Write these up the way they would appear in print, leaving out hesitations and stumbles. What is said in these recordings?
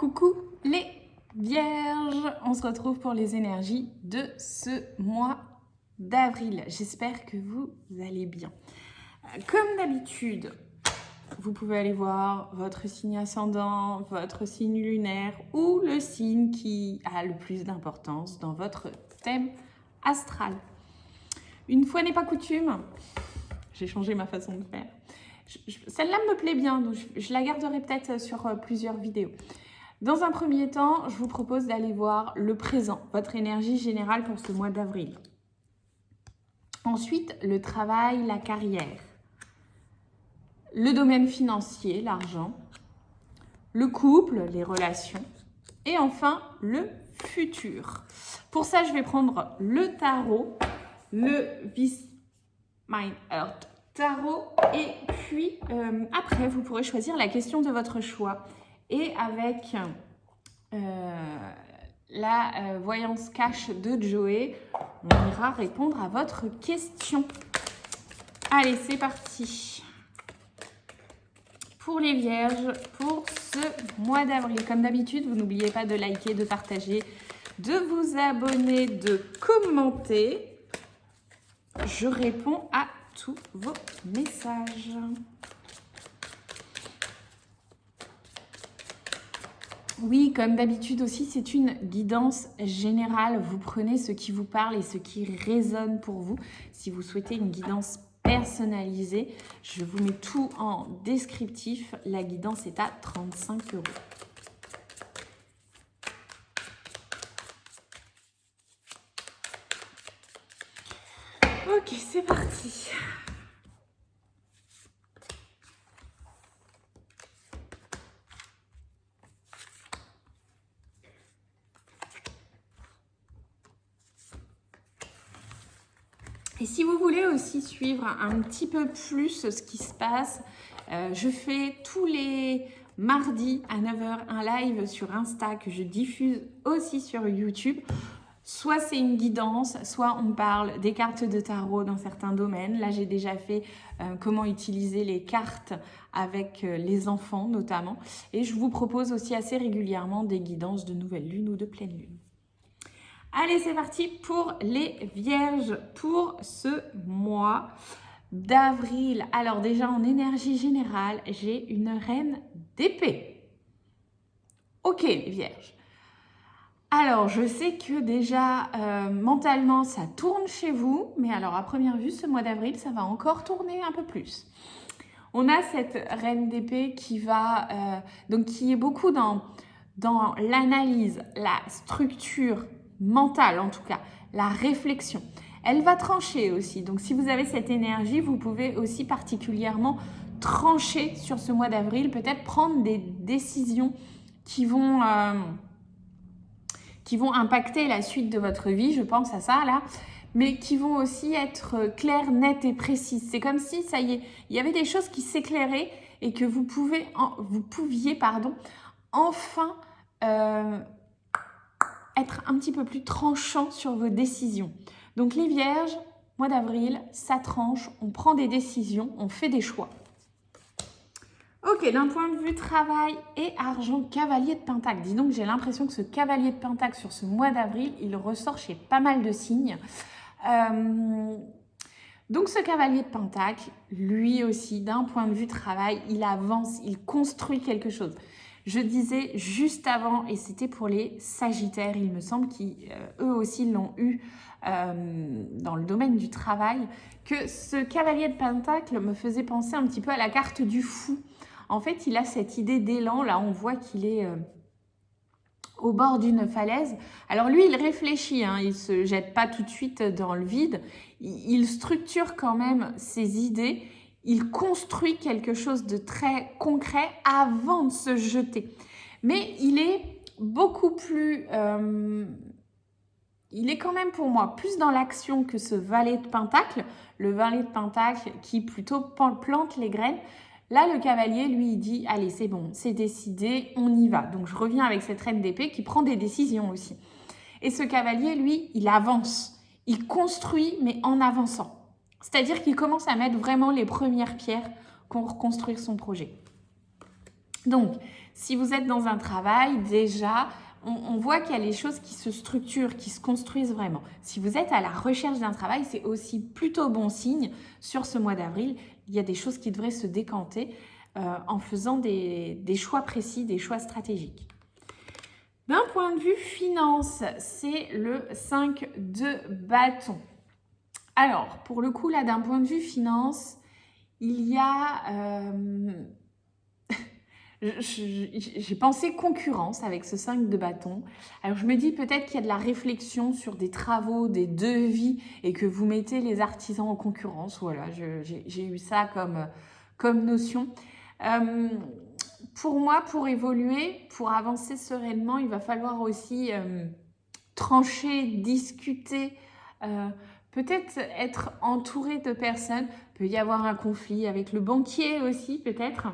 Coucou les vierges, on se retrouve pour les énergies de ce mois d'avril. J'espère que vous allez bien. Comme d'habitude, vous pouvez aller voir votre signe ascendant, votre signe lunaire ou le signe qui a le plus d'importance dans votre thème astral. Une fois n'est pas coutume, j'ai changé ma façon de faire. Celle-là me plaît bien, donc je la garderai peut-être sur plusieurs vidéos. Dans un premier temps, je vous propose d'aller voir le présent, votre énergie générale pour ce mois d'avril. Ensuite, le travail, la carrière, le domaine financier, l'argent, le couple, les relations et enfin le futur. Pour ça, je vais prendre le tarot, le This Mind Earth Tarot et puis après, vous pourrez choisir la question de votre choix. Et avec la voyance cash de Joey, on ira répondre à votre question. Allez, c'est parti. Pour les vierges, pour ce mois d'avril, comme d'habitude, vous n'oubliez pas de liker, de partager, de vous abonner, de commenter. Je réponds à tous vos messages. Oui, comme d'habitude aussi, c'est une guidance générale. Vous prenez ce qui vous parle et ce qui résonne pour vous. Si vous souhaitez une guidance personnalisée, je vous mets tout en descriptif. La guidance est à 35 €. Ok, c'est parti. Et si vous voulez aussi suivre un petit peu plus ce qui se passe, je fais tous les mardis à 9 h un live sur Insta que je diffuse aussi sur YouTube. Soit c'est une guidance, soit on parle des cartes de tarot dans certains domaines. Là, j'ai déjà fait comment utiliser les cartes avec les enfants notamment. Et je vous propose aussi assez régulièrement des guidances de nouvelle lune ou de pleine lune. Allez, c'est parti pour les vierges pour ce mois d'avril. Alors déjà en énergie générale, j'ai une reine d'épée. Ok les vierges. Alors je sais que déjà mentalement ça tourne chez vous, mais alors à première vue ce mois d'avril ça va encore tourner un peu plus. On a cette reine d'épée qui va donc qui est beaucoup dans l'analyse, la structure mentale en tout cas, la réflexion. Elle va trancher aussi. Donc si vous avez cette énergie, vous pouvez aussi particulièrement trancher sur ce mois d'avril, peut-être prendre des décisions qui vont impacter la suite de votre vie, je pense à ça là, mais qui vont aussi être claires, nettes et précises. C'est comme si, ça y est, il y avait des choses qui s'éclairaient et que vous pouviez enfin être un petit peu plus tranchant sur vos décisions. Donc les vierges, mois d'avril, ça tranche, on prend des décisions, on fait des choix. Ok, d'un point de vue travail et argent, cavalier de pentacle. Dis donc, j'ai l'impression que ce cavalier de pentacle sur ce mois d'avril, il ressort chez pas mal de signes. Donc ce cavalier de pentacle, lui aussi, d'un point de vue travail, il avance, il construit quelque chose. Je disais juste avant, et c'était pour les Sagittaires, il me semble qu'eux aussi l'ont eu dans le domaine du travail, que ce cavalier de pentacle me faisait penser un petit peu à la carte du fou. En fait, il a cette idée d'élan, là on voit qu'il est au bord d'une falaise. Alors lui, il réfléchit, hein, il ne se jette pas tout de suite dans le vide, il structure quand même ses idées, il construit quelque chose de très concret avant de se jeter. Mais il est beaucoup plus... il est quand même pour moi plus dans l'action que ce valet de pentacle, le valet de pentacle qui plutôt plante les graines. Là, le cavalier, lui, il dit « Allez, c'est bon, c'est décidé, on y va ». Donc, je reviens avec cette reine d'épée qui prend des décisions aussi. Et ce cavalier, lui, il avance. Il construit, mais en avançant. C'est-à-dire qu'il commence à mettre vraiment les premières pierres pour reconstruire son projet. Donc, Si vous êtes dans un travail, déjà, on voit qu'il y a les choses qui se structurent, qui se construisent vraiment. Si vous êtes à la recherche d'un travail, c'est aussi plutôt bon signe. Sur ce mois d'avril, il y a des choses qui devraient se décanter en faisant des choix précis, des choix stratégiques. D'un point de vue finance, c'est le 5 de bâton. Alors, pour le coup, là, d'un point de vue finance, il y a... j'ai pensé concurrence avec ce 5 de bâton. Alors, je me dis peut-être qu'il y a de la réflexion sur des travaux, des devis et que vous mettez les artisans en concurrence. Voilà, j'ai eu ça comme notion. Pour moi, pour évoluer, pour avancer sereinement, il va falloir aussi trancher, discuter, peut-être être entouré de personnes. Il peut y avoir un conflit avec le banquier aussi, peut-être.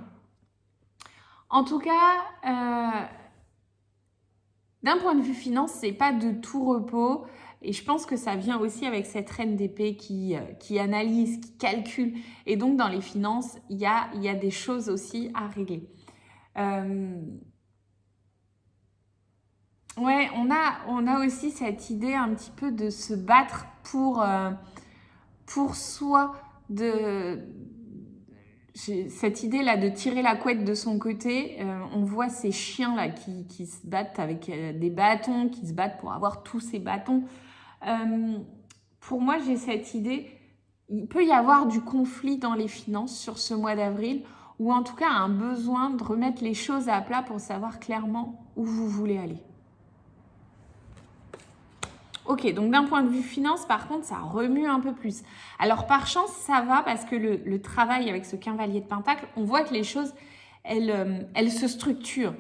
En tout cas, d'un point de vue finance, c'est pas de tout repos. Et je pense que ça vient aussi avec cette reine d'épée qui analyse, qui calcule. Et donc, dans les finances, il y a des choses aussi à régler. Ouais, on a aussi cette idée un petit peu de se battre pour soi, cette idée-là de tirer la couette de son côté. On voit ces chiens-là qui se battent avec des bâtons, qui se battent pour avoir tous ces bâtons. Pour moi, j'ai cette idée, il peut y avoir du conflit dans les finances sur ce mois d'avril, ou en tout cas un besoin de remettre les choses à plat pour savoir clairement où vous voulez aller. Ok, donc d'un point de vue finance, par contre, ça remue un peu plus. Alors par chance, ça va parce que le travail avec ce cavalier de Pentacle, on voit que les choses, elles se structurent.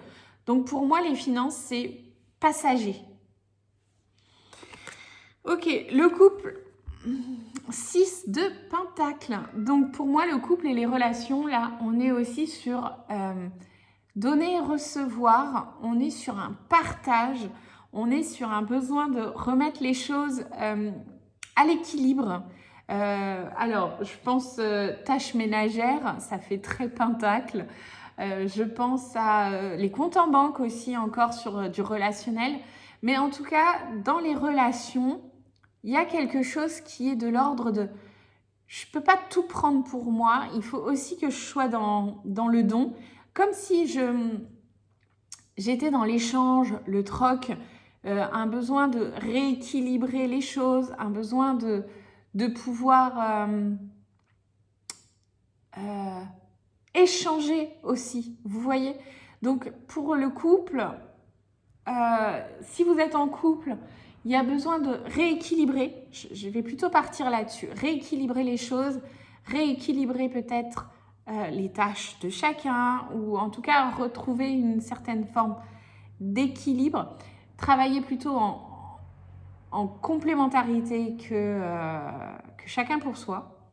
Donc pour moi, les finances, c'est passager. Ok, le couple, 6 de Pentacle. Donc pour moi, le couple et les relations, là, on est aussi sur donner et recevoir. On est sur un partage. On est sur un besoin de remettre les choses à l'équilibre. Alors, je pense tâches ménagères, ça fait très Pentacle. Je pense à les comptes en banque aussi, encore sur du relationnel. Mais en tout cas, dans les relations, il y a quelque chose qui est de l'ordre de je ne peux pas tout prendre pour moi, il faut aussi que je sois dans le don, comme si j'étais dans l'échange, le troc, un besoin de rééquilibrer les choses, un besoin de pouvoir échanger aussi, vous voyez. Donc pour le couple, si vous êtes en couple, il y a besoin de rééquilibrer, je vais plutôt partir là-dessus, rééquilibrer les choses, rééquilibrer peut-être les tâches de chacun, ou en tout cas retrouver une certaine forme d'équilibre, travailler plutôt en complémentarité que chacun pour soi.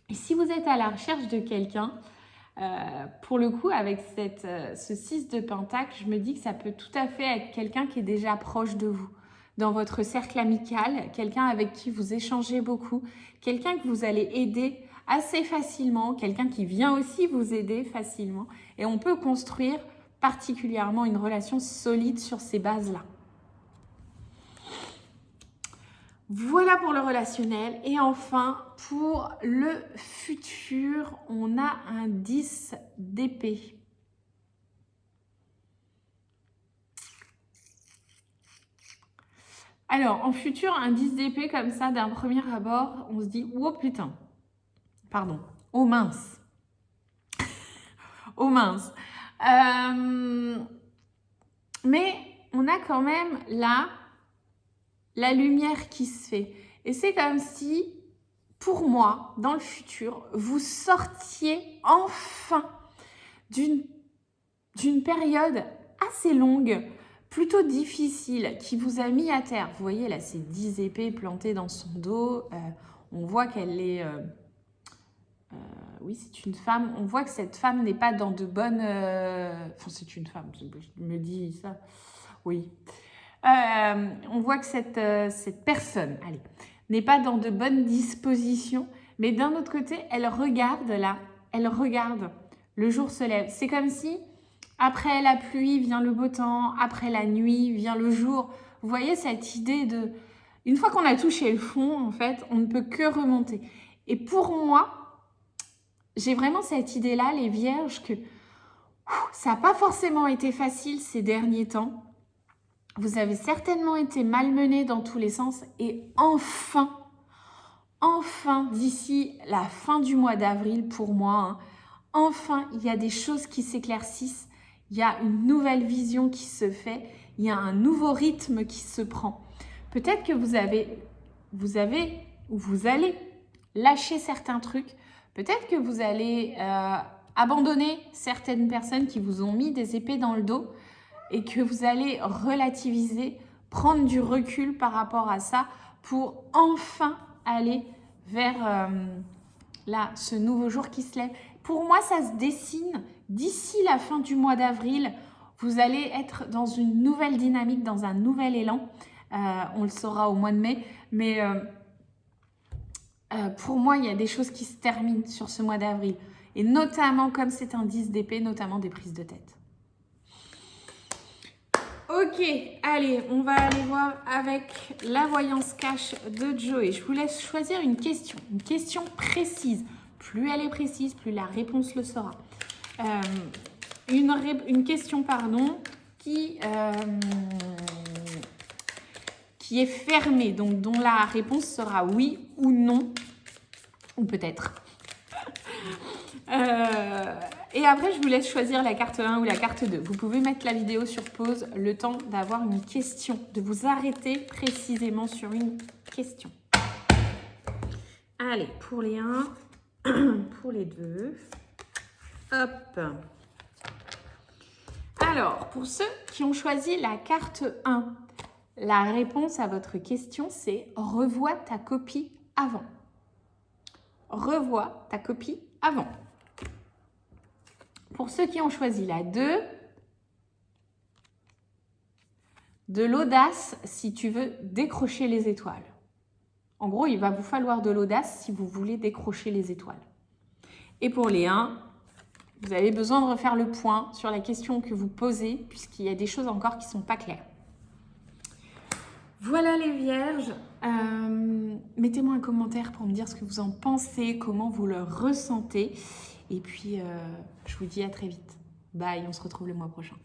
Et si vous êtes à la recherche de quelqu'un, pour le coup, avec ce 6 de Pentacle, je me dis que ça peut tout à fait être quelqu'un qui est déjà proche de vous, dans votre cercle amical, quelqu'un avec qui vous échangez beaucoup, quelqu'un que vous allez aider assez facilement, quelqu'un qui vient aussi vous aider facilement. Et on peut construire particulièrement une relation solide sur ces bases-là. Voilà pour le relationnel. Et enfin, pour le futur, on a un 10 d'épée. Alors, en futur, un 10 d'épée comme ça, d'un premier abord, on se dit « Oh putain !» Pardon. « Oh mince !» « Oh mince !» Mais on a quand même là la lumière qui se fait. Et c'est comme si, pour moi, dans le futur, vous sortiez enfin d'une période assez longue, plutôt difficile, qui vous a mis à terre. Vous voyez là, ces 10 épées plantées dans son dos. On voit qu'elle est... oui, c'est une femme. On voit que cette femme n'est pas dans de bonnes... Enfin, c'est une femme, je me dis ça. Oui. On voit que cette personne, allez, n'est pas dans de bonnes dispositions, mais d'un autre côté, elle regarde là, elle regarde le jour se lève. C'est comme si après la pluie vient le beau temps, après la nuit vient le jour. Vous voyez cette idée de... Une fois qu'on a touché le fond, en fait, on ne peut que remonter. Et pour moi, j'ai vraiment cette idée-là, les vierges, que ça n'a pas forcément été facile ces derniers temps. Vous avez certainement été malmenés dans tous les sens. Et enfin, d'ici la fin du mois d'avril, pour moi, enfin, il y a des choses qui s'éclaircissent. Il y a une nouvelle vision qui se fait. Il y a un nouveau rythme qui se prend. Peut-être que vous allez lâcher certains trucs. Peut-être que vous allez abandonner certaines personnes qui vous ont mis des épées dans le dos et que vous allez relativiser, prendre du recul par rapport à ça pour enfin aller vers ce nouveau jour qui se lève. Pour moi, ça se dessine d'ici la fin du mois d'avril. Vous allez être dans une nouvelle dynamique, dans un nouvel élan. On le saura au mois de mai. Mais pour moi, il y a des choses qui se terminent sur ce mois d'avril. Et notamment, comme c'est un 10 d'épée, notamment des prises de tête. Ok, allez, on va aller voir avec la voyance cash de Joey. Je vous laisse choisir une question précise. Plus elle est précise, plus la réponse le sera. Une question, qui est fermée, donc dont la réponse sera oui ou non, ou peut-être. Et après, je vous laisse choisir la carte 1 ou la carte 2. Vous pouvez mettre la vidéo sur pause, le temps d'avoir une question, de vous arrêter précisément sur une question. Allez, pour les 1, pour les 2. Hop. Alors, pour ceux qui ont choisi la carte 1, la réponse à votre question, c'est « Revois ta copie avant ». Revois ta copie avant. Pour ceux qui ont choisi la 2, de l'audace si tu veux décrocher les étoiles. En gros, il va vous falloir de l'audace si vous voulez décrocher les étoiles. Et pour les 1, vous avez besoin de refaire le point sur la question que vous posez, puisqu'il y a des choses encore qui ne sont pas claires. Voilà les vierges. Mettez-moi un commentaire pour me dire ce que vous en pensez, comment vous le ressentez. Et puis, je vous dis à très vite. Bye, on se retrouve le mois prochain.